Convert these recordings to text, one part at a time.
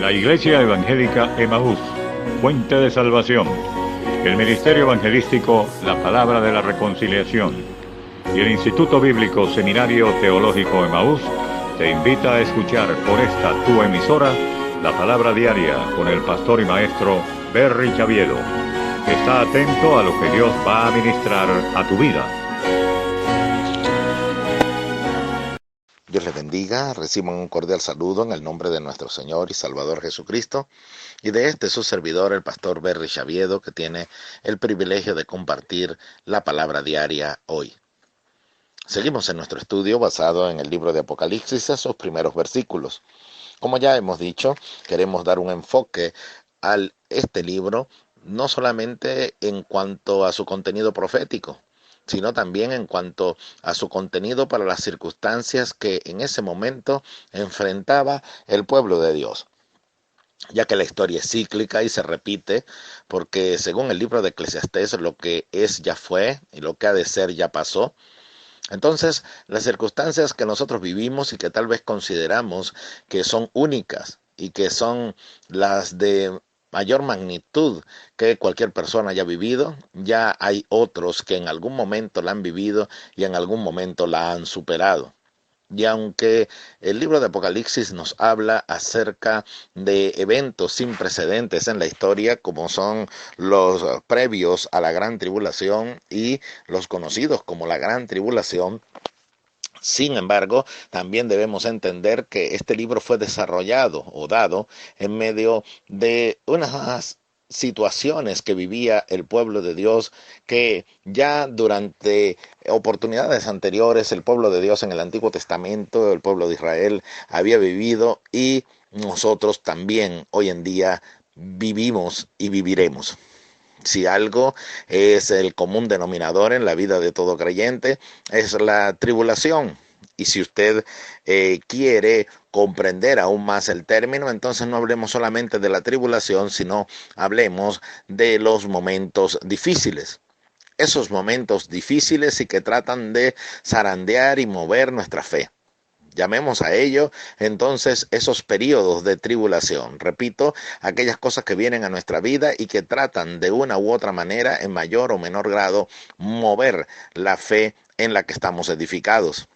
La Iglesia Evangélica Emaús, Fuente de Salvación. El Ministerio Evangelístico La Palabra de la Reconciliación. Y el Instituto Bíblico Seminario Teológico Emaús te invita a escuchar por esta tu emisora la Palabra Diaria con el pastor y maestro Berry Chaviedo. Está atento a lo que Dios va a ministrar a tu vida. Dios les bendiga, reciban un cordial saludo en el nombre de nuestro Señor y Salvador Jesucristo y de su servidor, el pastor Berry Chaviedo, que tiene el privilegio de compartir la palabra diaria hoy. Seguimos en nuestro estudio basado en el libro de Apocalipsis, esos primeros versículos. Como ya hemos dicho, queremos dar un enfoque a este libro, no solamente en cuanto a su contenido profético, sino también en cuanto a su contenido para las circunstancias que en ese momento enfrentaba el pueblo de Dios. Ya que la historia es cíclica y se repite, porque según el libro de Eclesiastés, lo que es ya fue y lo que ha de ser ya pasó. Entonces, las circunstancias que nosotros vivimos y que tal vez consideramos que son únicas y que son las de mayor magnitud que cualquier persona haya vivido, ya hay otros que en algún momento la han vivido y en algún momento la han superado. Y aunque el libro de Apocalipsis nos habla acerca de eventos sin precedentes en la historia, como son los previos a la Gran Tribulación y los conocidos como la Gran Tribulación, sin embargo, también debemos entender que este libro fue desarrollado o dado en medio de unas situaciones que vivía el pueblo de Dios, que ya durante oportunidades anteriores el pueblo de Dios en el Antiguo Testamento, el pueblo de Israel, había vivido y nosotros también hoy en día vivimos y viviremos. Si algo es el común denominador en la vida de todo creyente, es la tribulación. Y si usted quiere comprender aún más el término, entonces no hablemos solamente de la tribulación, sino hablemos de los momentos difíciles. Esos momentos difíciles y que tratan de zarandear y mover nuestra fe. Llamemos a ello entonces esos periodos de tribulación. Repito, aquellas cosas que vienen a nuestra vida y que tratan de una u otra manera, en mayor o menor grado, mover la fe en la que estamos edificados.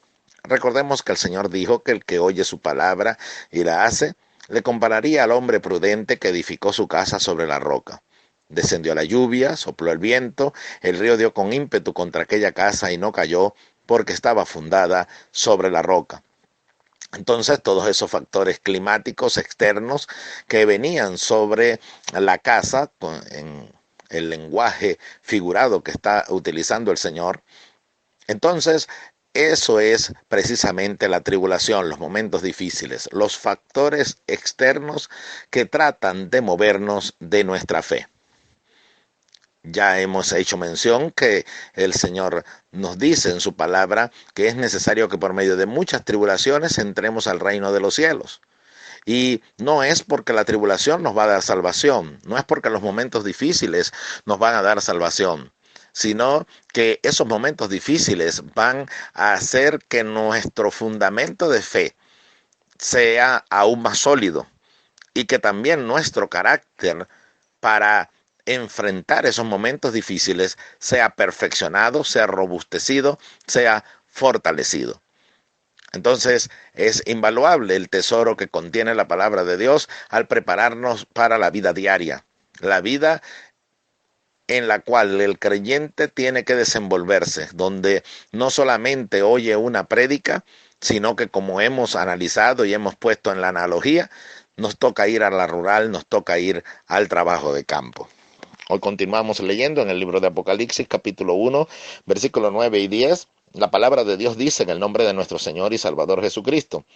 Recordemos que el Señor dijo que el que oye su palabra y la hace, le compararía al hombre prudente que edificó su casa sobre la roca. Descendió la lluvia, sopló el viento, el río dio con ímpetu contra aquella casa y no cayó, porque estaba fundada sobre la roca. Entonces, todos esos factores climáticos externos que venían sobre la casa, en el lenguaje figurado que está utilizando el Señor, entonces eso es precisamente la tribulación, los momentos difíciles, los factores externos que tratan de movernos de nuestra fe. Ya hemos hecho mención que el Señor nos dice en su palabra que es necesario que por medio de muchas tribulaciones entremos al reino de los cielos. Y no es porque la tribulación nos va a dar salvación, no es porque los momentos difíciles nos van a dar salvación, sino que esos momentos difíciles van a hacer que nuestro fundamento de fe sea aún más sólido y que también nuestro carácter para enfrentar esos momentos difíciles sea perfeccionado, sea robustecido, sea fortalecido. Entonces es invaluable el tesoro que contiene la palabra de Dios al prepararnos para la vida diaria, la vida en la cual el creyente tiene que desenvolverse, donde no solamente oye una prédica, sino que como hemos analizado y hemos puesto en la analogía, nos toca ir a la rural, nos toca ir al trabajo de campo. Hoy continuamos leyendo en el libro de Apocalipsis, capítulo 1, versículos 9 y 10. La palabra de Dios dice en el nombre de nuestro Señor y Salvador Jesucristo: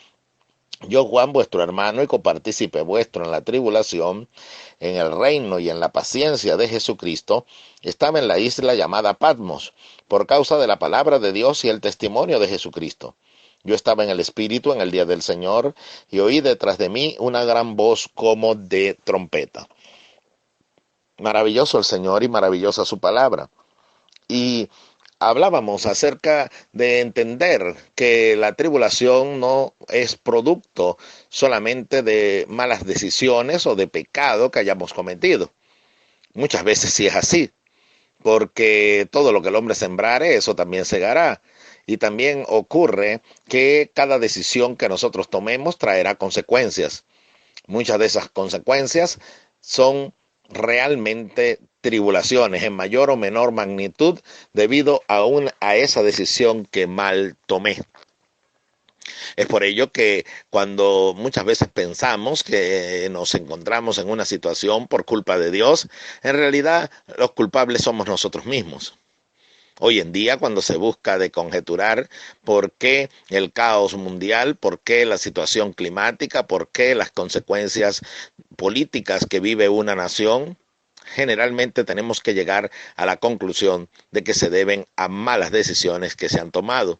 Yo, Juan, vuestro hermano y copartícipe vuestro en la tribulación, en el reino y en la paciencia de Jesucristo, estaba en la isla llamada Patmos, por causa de la palabra de Dios y el testimonio de Jesucristo. Yo estaba en el Espíritu en el día del Señor, y oí detrás de mí una gran voz como de trompeta. Maravilloso el Señor y maravillosa su palabra. Y hablábamos acerca de entender que la tribulación no es producto solamente de malas decisiones o de pecado que hayamos cometido. Muchas veces sí es así, porque todo lo que el hombre sembrare, eso también segará. Y también ocurre que cada decisión que nosotros tomemos traerá consecuencias. Muchas de esas consecuencias son realmente tribulaciones en mayor o menor magnitud debido a esa decisión que mal tomé. Es por ello que cuando muchas veces pensamos que nos encontramos en una situación por culpa de Dios, en realidad los culpables somos nosotros mismos. Hoy en día, cuando se busca de conjeturar por qué el caos mundial, por qué la situación climática, por qué las consecuencias políticas que vive una nación, generalmente tenemos que llegar a la conclusión de que se deben a malas decisiones que se han tomado.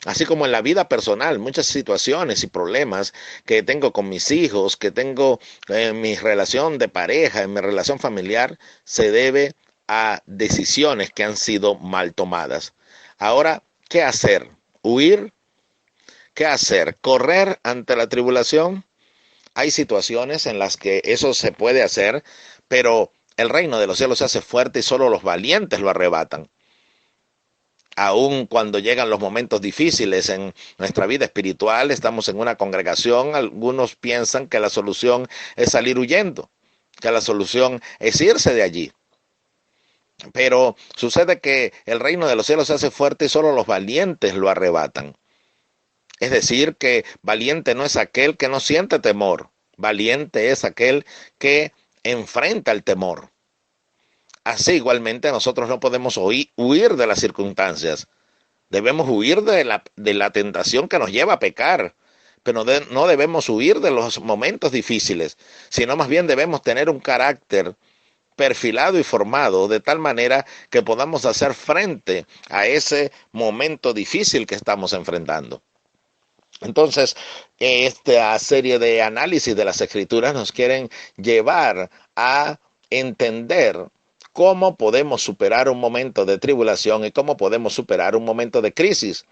Así como en la vida personal, muchas situaciones y problemas que tengo con mis hijos, que tengo en mi relación de pareja, en mi relación familiar, se debe a decisiones que han sido mal tomadas. Ahora, ¿qué hacer? ¿Huir? ¿Qué hacer? ¿Correr ante la tribulación? Hay situaciones en las que eso se puede hacer, pero el reino de los cielos se hace fuerte y solo los valientes lo arrebatan. Aun cuando llegan los momentos difíciles en nuestra vida espiritual, estamos en una congregación, algunos piensan que la solución es salir huyendo, que la solución es irse de allí. Pero sucede que el reino de los cielos se hace fuerte y solo los valientes lo arrebatan. Es decir, que valiente no es aquel que no siente temor, valiente es aquel que enfrenta el temor. Así igualmente nosotros no podemos huir de las circunstancias. Debemos huir de la tentación que nos lleva a pecar, pero no debemos huir de los momentos difíciles, sino más bien debemos tener un carácter perfilado y formado de tal manera que podamos hacer frente a ese momento difícil que estamos enfrentando. Entonces, esta serie de análisis de las Escrituras nos quieren llevar a entender cómo podemos superar un momento de tribulación y cómo podemos superar un momento de crisis,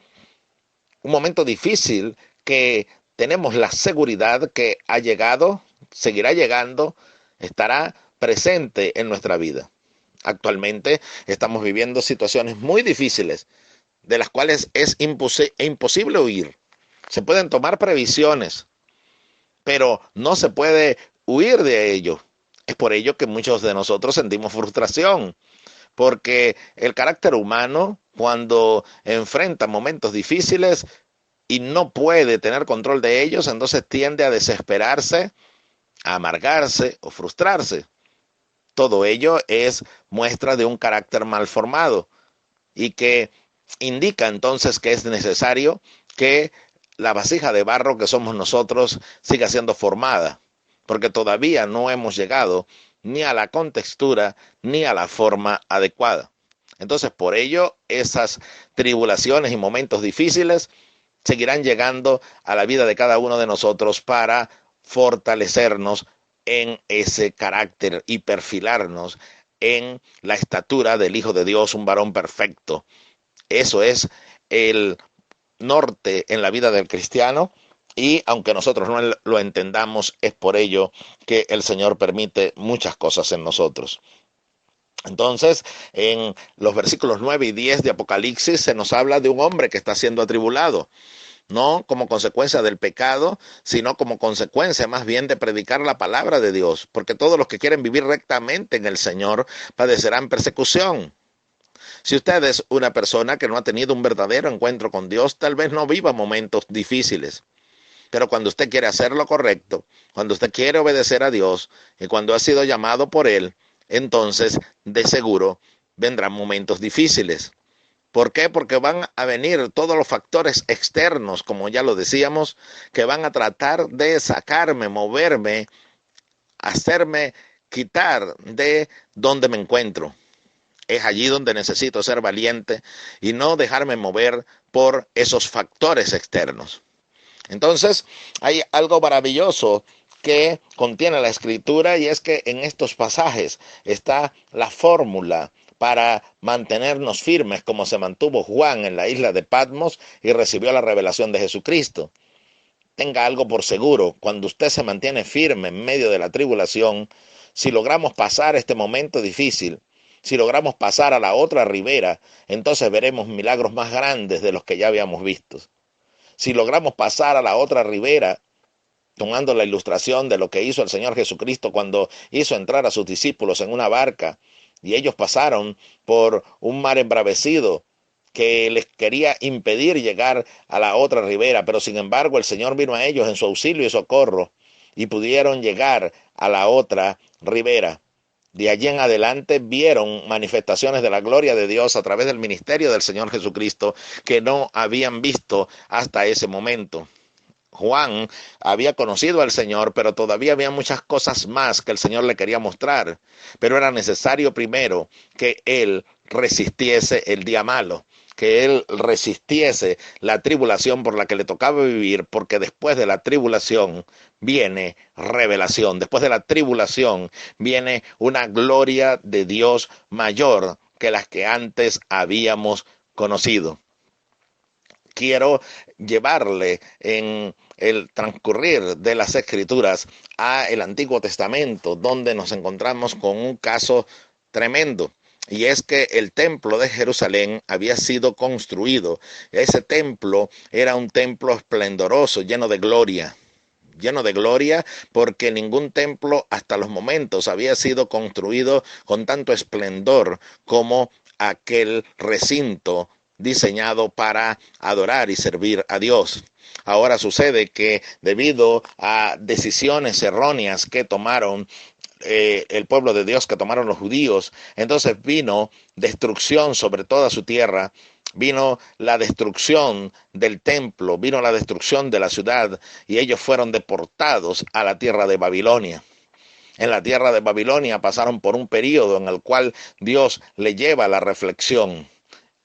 un momento difícil que tenemos la seguridad que ha llegado, seguirá llegando, estará presente en nuestra vida. Actualmente estamos viviendo situaciones muy difíciles, de las cuales es imposible huir. Se pueden tomar previsiones, pero no se puede huir de ello. Es por ello que muchos de nosotros sentimos frustración, porque el carácter humano, cuando enfrenta momentos difíciles y no puede tener control de ellos, entonces tiende a desesperarse, a amargarse o frustrarse. Todo ello es muestra de un carácter mal formado y que indica entonces que es necesario que la vasija de barro que somos nosotros siga siendo formada, porque todavía no hemos llegado ni a la contextura ni a la forma adecuada. Entonces, por ello, esas tribulaciones y momentos difíciles seguirán llegando a la vida de cada uno de nosotros para fortalecernos en ese carácter y perfilarnos en la estatura del Hijo de Dios, un varón perfecto. Eso es el norte en la vida del cristiano, y aunque nosotros no lo entendamos, es por ello que el Señor permite muchas cosas en nosotros. Entonces, en los versículos 9 y 10 de Apocalipsis se nos habla de un hombre que está siendo atribulado, no como consecuencia del pecado, sino como consecuencia más bien de predicar la palabra de Dios, porque todos los que quieren vivir rectamente en el Señor padecerán persecución. Si usted es una persona que no ha tenido un verdadero encuentro con Dios, tal vez no viva momentos difíciles. Pero cuando usted quiere hacer lo correcto, cuando usted quiere obedecer a Dios y cuando ha sido llamado por Él, entonces de seguro vendrán momentos difíciles. ¿Por qué? Porque van a venir todos los factores externos, como ya lo decíamos, que van a tratar de sacarme, moverme, hacerme quitar de donde me encuentro. Es allí donde necesito ser valiente y no dejarme mover por esos factores externos. Entonces, hay algo maravilloso que contiene la Escritura, y es que en estos pasajes está la fórmula para mantenernos firmes como se mantuvo Juan en la isla de Patmos y recibió la revelación de Jesucristo. Tenga algo por seguro, cuando usted se mantiene firme en medio de la tribulación, si logramos pasar este momento difícil, si logramos pasar a la otra ribera, entonces veremos milagros más grandes de los que ya habíamos visto. Si logramos pasar a la otra ribera, tomando la ilustración de lo que hizo el Señor Jesucristo cuando hizo entrar a sus discípulos en una barca, y ellos pasaron por un mar embravecido que les quería impedir llegar a la otra ribera, pero sin embargo el Señor vino a ellos en su auxilio y socorro, y pudieron llegar a la otra ribera. De allí en adelante vieron manifestaciones de la gloria de Dios a través del ministerio del Señor Jesucristo que no habían visto hasta ese momento. Juan había conocido al Señor, pero todavía había muchas cosas más que el Señor le quería mostrar. Pero era necesario primero que él resistiese el día malo, que él resistiese la tribulación por la que le tocaba vivir, porque después de la tribulación viene revelación. Después de la tribulación viene una gloria de Dios mayor que las que antes habíamos conocido. Quiero llevarle en el transcurrir de las Escrituras a el Antiguo Testamento, donde nos encontramos con un caso tremendo. Y es que el templo de Jerusalén había sido construido. Ese templo era un templo esplendoroso, lleno de gloria porque ningún templo hasta los momentos había sido construido con tanto esplendor como aquel recinto diseñado para adorar y servir a Dios. Ahora sucede que debido a decisiones erróneas que tomaron el pueblo de Dios, que tomaron los judíos, entonces vino destrucción sobre toda su tierra, vino la destrucción del templo, vino la destrucción de la ciudad, y ellos fueron deportados a la tierra de Babilonia. En la tierra de Babilonia pasaron por un periodo en el cual Dios le lleva a la reflexión,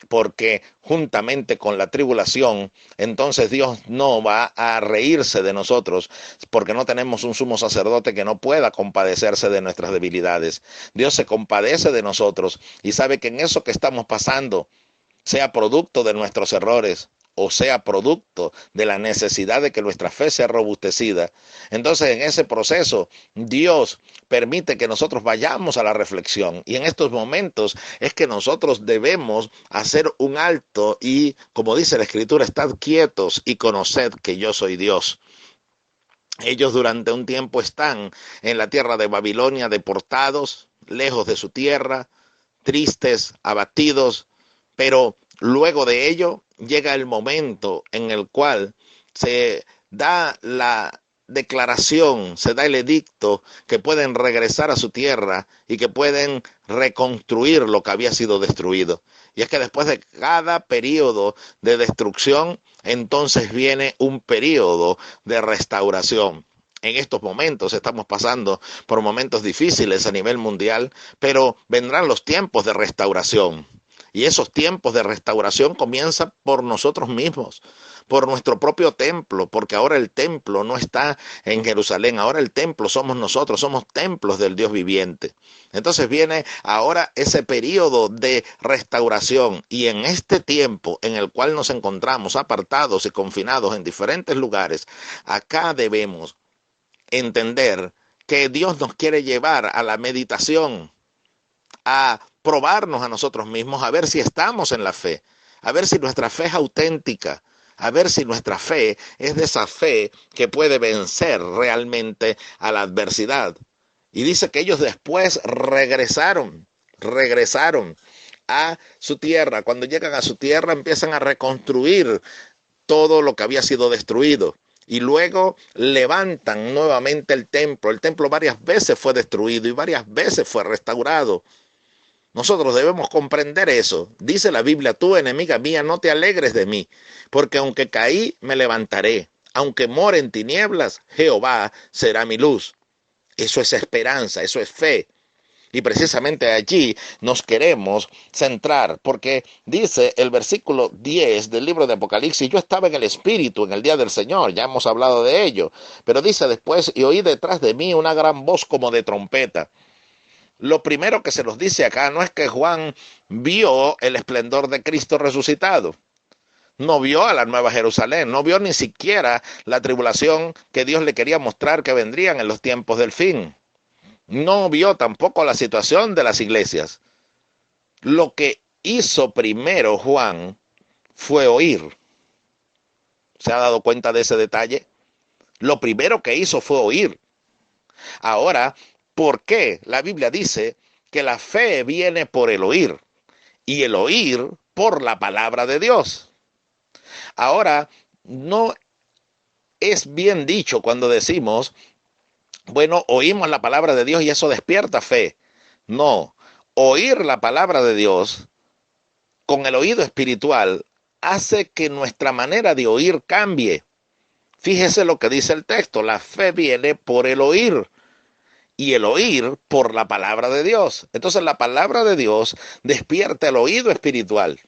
porque juntamente con la tribulación, entonces Dios no va a reírse de nosotros, porque no tenemos un sumo sacerdote que no pueda compadecerse de nuestras debilidades. Dios se compadece de nosotros y sabe que en eso que estamos pasando, sea producto de nuestros errores o sea producto de la necesidad de que nuestra fe sea robustecida, entonces en ese proceso Dios permite que nosotros vayamos a la reflexión, y en estos momentos es que nosotros debemos hacer un alto y, como dice la Escritura, estad quietos y conoced que yo soy Dios. Ellos durante un tiempo están en la tierra de Babilonia, deportados, lejos de su tierra, tristes, abatidos, pero luego de ello llega el momento en el cual se da la declaración, se da el edicto que pueden regresar a su tierra y que pueden reconstruir lo que había sido destruido. Y es que después de cada periodo de destrucción, entonces viene un periodo de restauración. En estos momentos estamos pasando por momentos difíciles a nivel mundial, pero vendrán los tiempos de restauración. Y esos tiempos de restauración comienzan por nosotros mismos, por nuestro propio templo, porque ahora el templo no está en Jerusalén, ahora el templo somos nosotros, somos templos del Dios viviente. Entonces viene ahora ese periodo de restauración, y en este tiempo en el cual nos encontramos apartados y confinados en diferentes lugares, acá debemos entender que Dios nos quiere llevar a la meditación, a probarnos a nosotros mismos, a ver si estamos en la fe, a ver si nuestra fe es auténtica, a ver si nuestra fe es de esa fe que puede vencer realmente a la adversidad. Y dice que ellos después regresaron a su tierra. Cuando llegan a su tierra empiezan a reconstruir todo lo que había sido destruido. Y luego levantan nuevamente el templo. El templo varias veces fue destruido y varias veces fue restaurado. Nosotros debemos comprender eso. Dice la Biblia: tú, enemiga mía, no te alegres de mí, porque aunque caí, me levantaré. Aunque more en tinieblas, Jehová será mi luz. Eso es esperanza, eso es fe. Y precisamente allí nos queremos centrar, porque dice el versículo 10 del libro de Apocalipsis: yo estaba en el Espíritu en el día del Señor, ya hemos hablado de ello, pero dice después: y oí detrás de mí una gran voz como de trompeta. lo primero que se nos dice acá no es que Juan vio el esplendor de Cristo resucitado. No vio a la Nueva Jerusalén, no vio ni siquiera la tribulación que Dios le quería mostrar que vendrían en los tiempos del fin. No vio tampoco la situación de las iglesias. Lo que hizo primero Juan fue oír. ¿Se ha dado cuenta de ese detalle? Lo primero que hizo fue oír. Ahora, ¿por qué la Biblia dice que la fe viene por el oír y el oír por la palabra de Dios? Ahora, no es bien dicho cuando decimos, bueno, oímos la palabra de Dios y eso despierta fe. No, oír la palabra de Dios con el oído espiritual hace que nuestra manera de oír cambie. Fíjese lo que dice el texto, la fe viene por el oír y el oír por la palabra de Dios. Entonces la palabra de Dios despierta el oído espiritual.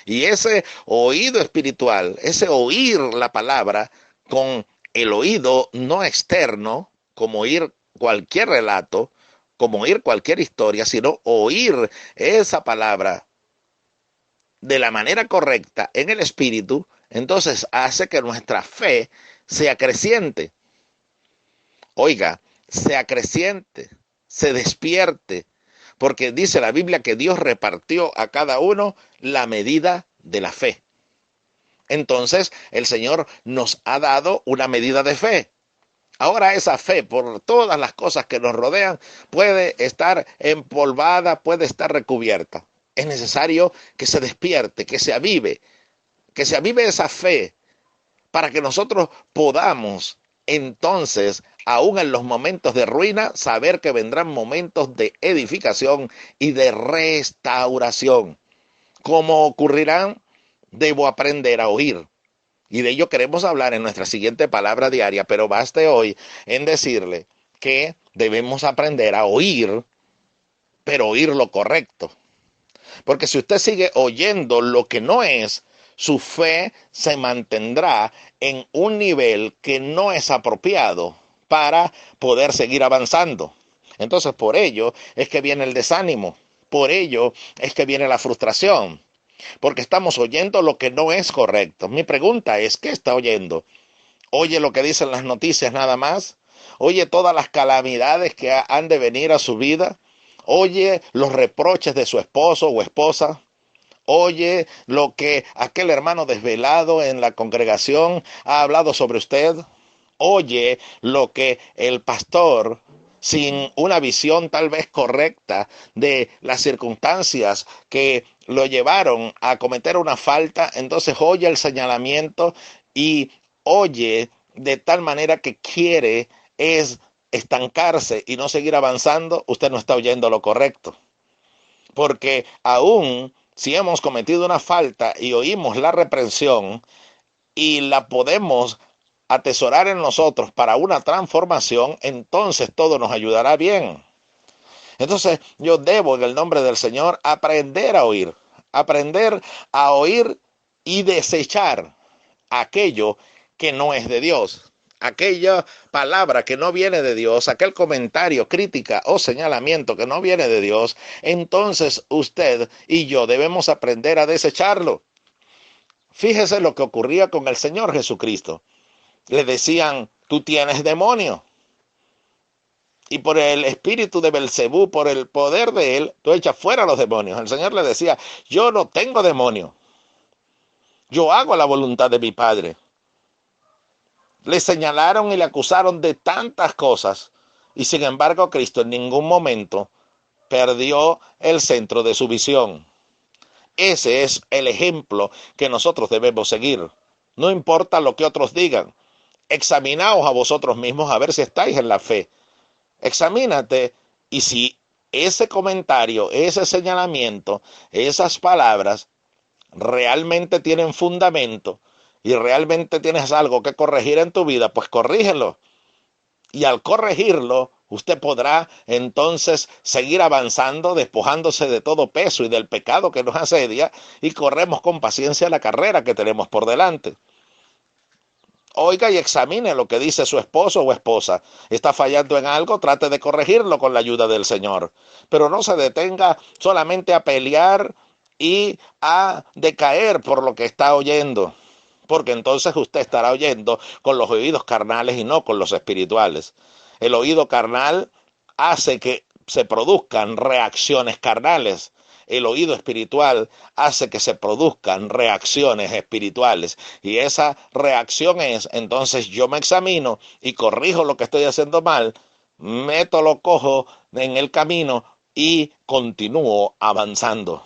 Y ese oído espiritual, ese oír la palabra con el oído no externo, como oír cualquier relato, como oír cualquier historia, sino oír esa palabra de la manera correcta en el espíritu, entonces hace que nuestra fe sea creciente. Oiga, sea creciente, se despierte, porque dice la Biblia que Dios repartió a cada uno la medida de la fe. Entonces el Señor nos ha dado una medida de fe. Ahora esa fe, por todas las cosas que nos rodean, puede estar empolvada, puede estar recubierta. Es necesario que se despierte, que se avive esa fe para que nosotros podamos entonces, aún en los momentos de ruina, saber que vendrán momentos de edificación y de restauración. ¿Cómo ocurrirán? Debo aprender a oír. Y de ello queremos hablar en nuestra siguiente palabra diaria, pero baste hoy en decirle que debemos aprender a oír, pero oír lo correcto. Porque si usted sigue oyendo lo que no es, su fe se mantendrá en un nivel que no es apropiado para poder seguir avanzando. Entonces, por ello es que viene el desánimo, por ello es que viene la frustración, porque estamos oyendo lo que no es correcto. Mi pregunta es, ¿qué está oyendo? ¿Oye lo que dicen las noticias nada más? ¿Oye todas las calamidades que han de venir a su vida? ¿Oye los reproches de su esposo o esposa? ¿Oye lo que aquel hermano desvelado en la congregación ha hablado sobre usted? ¿Oye lo que el pastor, sin una visión tal vez correcta de las circunstancias que lo llevaron a cometer una falta, entonces oye el señalamiento y oye de tal manera que quiere es estancarse y no seguir avanzando? Usted no está oyendo lo correcto. Porque aún si hemos cometido una falta y oímos la reprensión y la podemos atesorar en nosotros para una transformación, entonces todo nos ayudará bien. Entonces yo debo, en el nombre del Señor, aprender a oír y desechar aquello que no es de Dios. Aquella palabra que no viene de Dios, aquel comentario, crítica o señalamiento que no viene de Dios, entonces usted y yo debemos aprender a desecharlo. Fíjese lo que ocurría con el Señor Jesucristo. Le decían, tú tienes demonio. Y por el espíritu de Belcebú, por el poder de él, tú echas fuera los demonios. El Señor le decía, yo no tengo demonio. Yo hago la voluntad de mi Padre. Le señalaron y le acusaron de tantas cosas. Y sin embargo, Cristo en ningún momento perdió el centro de su visión. Ese es el ejemplo que nosotros debemos seguir. No importa lo que otros digan. Examinaos a vosotros mismos a ver si estáis en la fe. Examínate y si ese comentario, ese señalamiento, esas palabras realmente tienen fundamento y realmente tienes algo que corregir en tu vida, pues corrígelo. Y al corregirlo, usted podrá entonces seguir avanzando, despojándose de todo peso y del pecado que nos asedia, y corremos con paciencia la carrera que tenemos por delante. oiga y examine lo que dice su esposo o esposa. Está fallando en algo, trate de corregirlo con la ayuda del Señor. Pero no se detenga solamente a pelear y a decaer por lo que está oyendo, porque entonces usted estará oyendo con los oídos carnales y no con los espirituales. El oído carnal hace que se produzcan reacciones carnales. El oído espiritual hace que se produzcan reacciones espirituales. Y esa reacción es, entonces yo me examino y corrijo lo que estoy haciendo mal, meto lo cojo en el camino y continúo avanzando.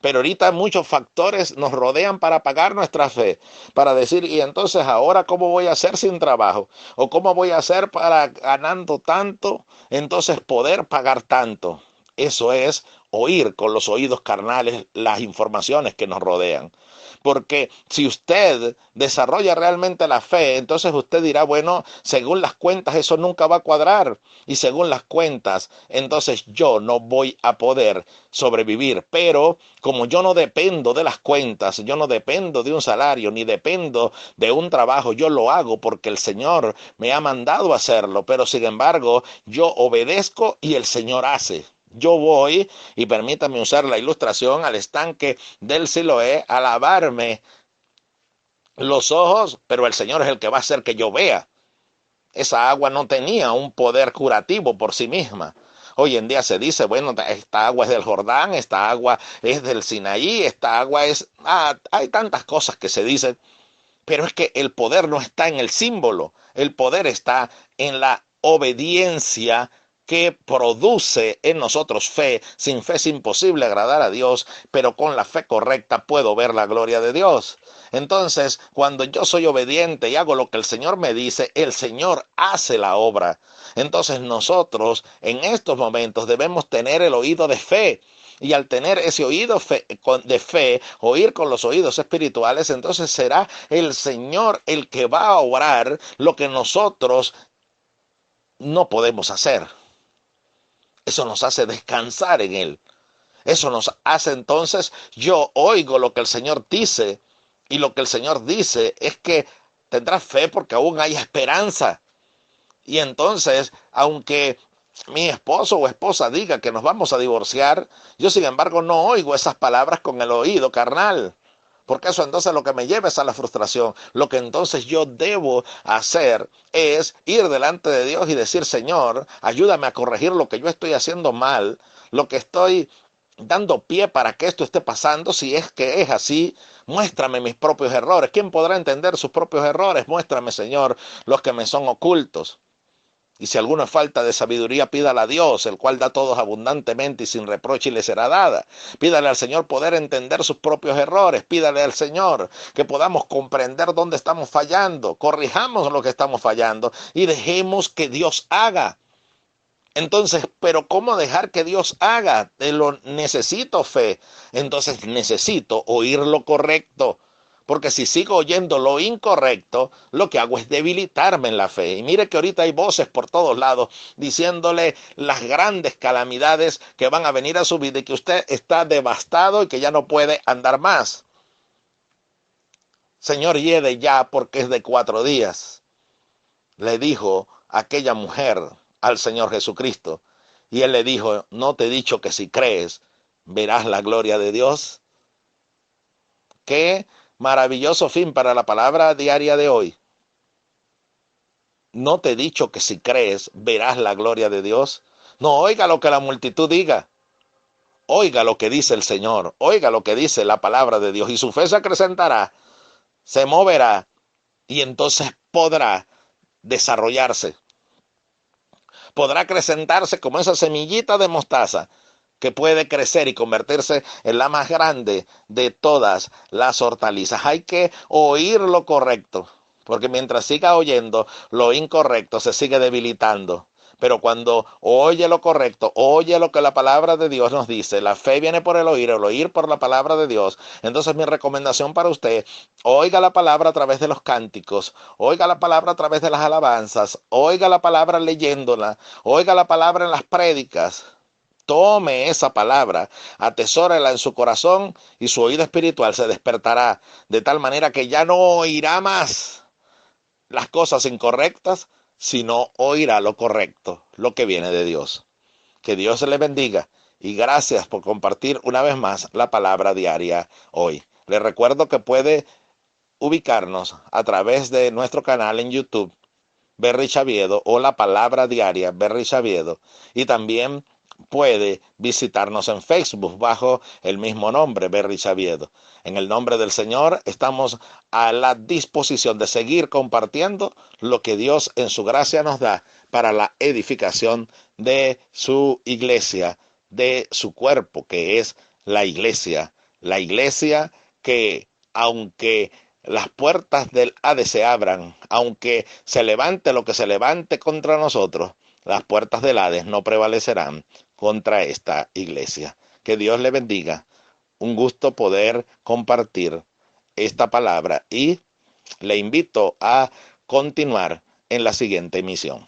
Pero ahorita muchos factores nos rodean para pagar nuestra fe, para decir, y entonces ahora cómo voy a hacer sin trabajo, o cómo voy a hacer para ganando tanto, entonces poder pagar tanto. Eso es oír con los oídos carnales las informaciones que nos rodean. Porque si usted desarrolla realmente la fe, entonces usted dirá, bueno, según las cuentas eso nunca va a cuadrar. Y según las cuentas, entonces yo no voy a poder sobrevivir. Pero como yo no dependo de las cuentas, yo no dependo de un salario, ni dependo de un trabajo, yo lo hago porque el Señor me ha mandado a hacerlo. Pero sin embargo, yo obedezco y el Señor hace. Yo voy, y permítame usar la ilustración, al estanque del Siloé a lavarme los ojos, pero el Señor es el que va a hacer que yo vea. Esa agua no tenía un poder curativo por sí misma. Hoy en día se dice, bueno, esta agua es del Jordán, esta agua es del Sinaí, esta agua es... hay tantas cosas que se dicen, pero es que el poder no está en el símbolo, el poder está en la obediencia que produce en nosotros fe. Sin fe es imposible agradar a Dios, pero con la fe correcta puedo ver la gloria de Dios. Entonces, cuando yo soy obediente y hago lo que el Señor me dice, el Señor hace la obra. Entonces nosotros en estos momentos debemos tener el oído de fe. Y al tener ese oído de fe, oír con los oídos espirituales, entonces será el Señor el que va a obrar lo que nosotros no podemos hacer. Eso nos hace descansar en Él. Eso nos hace entonces, yo oigo lo que el Señor dice, y lo que el Señor dice es que tendrás fe porque aún hay esperanza. Y entonces, aunque mi esposo o esposa diga que nos vamos a divorciar, yo sin embargo no oigo esas palabras con el oído carnal, porque eso entonces lo que me lleva es a la frustración. Lo que entonces yo debo hacer es ir delante de Dios y decir, Señor, ayúdame a corregir lo que yo estoy haciendo mal, lo que estoy dando pie para que esto esté pasando. Si es que es así, muéstrame mis propios errores. ¿Quién podrá entender sus propios errores? Muéstrame, Señor, los que me son ocultos. Y si alguna falta de sabiduría, pídala a Dios, el cual da a todos abundantemente y sin reproche y le será dada. Pídale al Señor poder entender sus propios errores. Pídale al Señor que podamos comprender dónde estamos fallando. Corrijamos lo que estamos fallando y dejemos que Dios haga. Entonces, pero ¿cómo dejar que Dios haga? Necesito fe. Entonces necesito oír lo correcto. Porque si sigo oyendo lo incorrecto, lo que hago es debilitarme en la fe. Y mire que ahorita hay voces por todos lados diciéndole las grandes calamidades que van a venir a su vida y que usted está devastado y que ya no puede andar más. Señor, lleve ya porque es de 4 días. Le dijo aquella mujer al Señor Jesucristo. Y Él le dijo, ¿no te he dicho que si crees verás la gloria de Dios? ¿Qué maravilloso fin para la palabra diaria de hoy? ¿No te he dicho que si crees verás la gloria de Dios? No oiga lo que la multitud diga. Oiga lo que dice el Señor. Oiga lo que dice la palabra de Dios. Y su fe se acrecentará, se moverá y entonces podrá desarrollarse. Podrá acrecentarse como esa semillita de mostaza que puede crecer y convertirse en la más grande de todas las hortalizas. Hay que oír lo correcto, porque mientras siga oyendo lo incorrecto se sigue debilitando. Pero cuando oye lo correcto, oye lo que la palabra de Dios nos dice, la fe viene por el oír por la palabra de Dios. Entonces mi recomendación para usted, oiga la palabra a través de los cánticos, oiga la palabra a través de las alabanzas, oiga la palabra leyéndola, oiga la palabra en las prédicas. Tome esa palabra, atesórela en su corazón y su oído espiritual se despertará de tal manera que ya no oirá más las cosas incorrectas, sino oirá lo correcto, lo que viene de Dios. Que Dios le bendiga y gracias por compartir una vez más la palabra diaria hoy. Les recuerdo que puede ubicarnos a través de nuestro canal en YouTube, Berry Chaviedo, o la palabra diaria Berry Chaviedo, y también puede visitarnos en Facebook bajo el mismo nombre, Berry Chaviedo. En el nombre del Señor estamos a la disposición de seguir compartiendo lo que Dios en su gracia nos da para la edificación de su iglesia, de su cuerpo, que es la iglesia que, aunque las puertas del Hades se abran, aunque se levante lo que se levante contra nosotros, las puertas del Hades no prevalecerán contra esta iglesia. Que Dios le bendiga. Un gusto poder compartir esta palabra y le invito a continuar en la siguiente emisión.